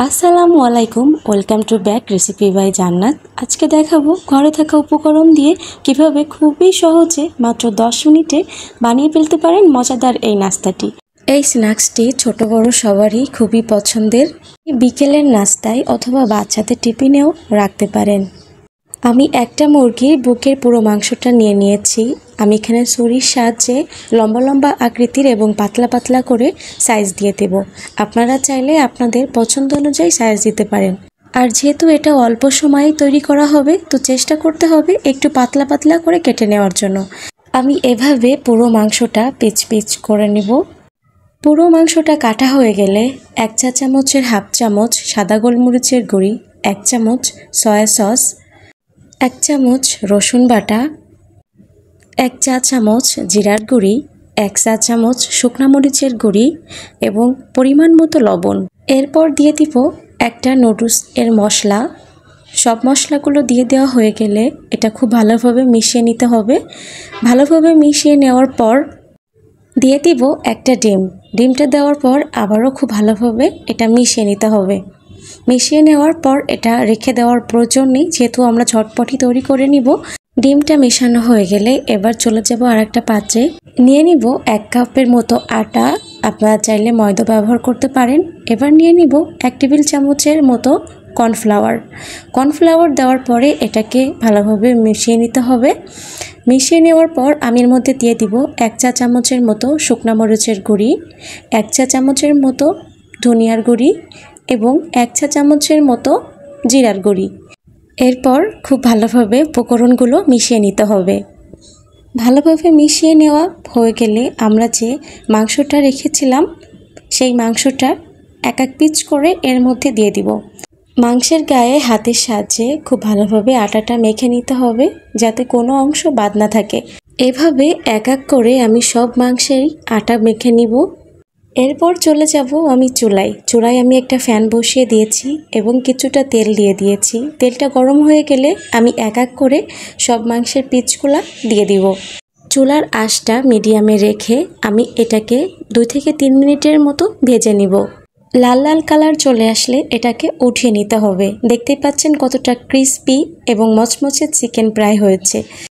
আসসালামু আলাইকুম, welcome to back recipe by Jannat. আজকে দেখাবো ঘরে থাকা উপকরণ দিয়ে কিভাবে খুবই সহজে মাত্র 10 মিনিটে বানিয়ে ফেলতে পারেন মজাদার এই নাস্তাটি। এই স্ন্যাক্সটি ছোট বড় সবারই খুবই পছন্দের। বিকেলের নাস্তায় অথবা বাচ্চাদের টিফিনেও রাখতে পারেন। আমি একটা মুরগির বুকের পুরো মাংসটা নিয়ে নিয়েছি। আমি এখানে ছুরির সাহায্যে লম্বা লম্বা আকৃতির এবং পাতলা পাতলা করে সাইজ দিয়ে দেব। আপনারা চাইলে আপনাদের পছন্দ অনুযায়ী সাইজ দিতে পারেন। আর যেহেতু এটা অল্প সময়ে তৈরি করা হবে, তো চেষ্টা করতে হবে একটু পাতলা পাতলা করে কেটে নেওয়ার জন্য। আমি এভাবে পুরো মাংসটা পিচ পিচ করে নেব। পুরো মাংসটা কাটা হয়ে গেলে 1 চা চামচের হাফ চামচ সাদা গোলমরিচের গুঁড়ি, 1 চামচ সয়া সস, 1 চামচ রসুন বাটা, 1 চা চামচ জিরার গুঁড়ি, 1 চা চামচ শুকনো মরিচের গুঁড়ি এবং পরিমাণ মতো লবণ। এরপর দিয়ে দিব একটা নুডলস এর মশলা। সব মশলাগুলো দিয়ে দেওয়া হয়ে গেলে এটা খুব ভালোভাবে মিশিয়ে নিতে হবে। ভালোভাবে মিশিয়ে নেওয়ার পর দিয়ে দিব একটা ডিম। ডিমটা দেওয়ার পর আবারও খুব ভালোভাবে এটা মিশিয়ে নিতে হবে। মিশিয়ে নেওয়ার পর এটা রেখে দেওয়ার প্রয়োজন নেই, যেহেতু আমরা ঝটপটি তৈরি করে নিব। ডিমটা মেশানো হয়ে গেলে এবার চলে যাব আরেকটা পাত্রে। নিয়ে নিব 1 কাপের মতো আটা, আপনারা চাইলে ময়দা ব্যবহার করতে পারেন। এবার নিয়ে নিব 1 টেবিল চামচের মতো কর্নফ্লাওয়ার। কর্নফ্লাওয়ার দেওয়ার পরে এটাকে ভালোভাবে মিশিয়ে নিতে হবে। মিশিয়ে নেওয়ার পর আমি এর মধ্যে দিয়ে দিব 1 চা চামচের মতো শুকনো মরিচের গুঁড়ি, 1 চা চামচের মতো ধনিয়ার গুঁড়ি এবং 1 চা চামচের মতো জিরার গুঁড়ি। এরপর খুব ভালোভাবে উপকরণগুলো মিশিয়ে নিতে হবে। ভালোভাবে মিশিয়ে নেওয়া হয়ে গেলে আমরা যে মাংসটা রেখেছিলাম সেই মাংসটা এক এক পিচ করে এর মধ্যে দিয়ে দিব। মাংসের গায়ে হাতের সাহায্যে খুব ভালোভাবে আটাটা মেখে নিতে হবে, যাতে কোনো অংশ বাদ না থাকে। এভাবে এক এক করে আমি সব মাংসেই আটা মেখে নিব। এরপর চলে যাব আমি চুলায় আমি একটা ফ্যান বসিয়ে দিয়েছি এবং কিছুটা তেল দিয়ে দিয়েছি। তেলটা গরম হয়ে গেলে আমি এক এক করে সব মাংসের পিসগুলা দিয়ে দিব। চুলার আঁচটা মিডিয়ামে রেখে আমি এটাকে 2 থেকে 3 মিনিটের মতো ভেজে নিব। লাল লাল কালার চলে আসলে এটাকে উঠিয়ে নিতে হবে। দেখতেই পাচ্ছেন কতটা ক্রিস্পি এবং মচমচে চিকেন প্রায় হয়েছে।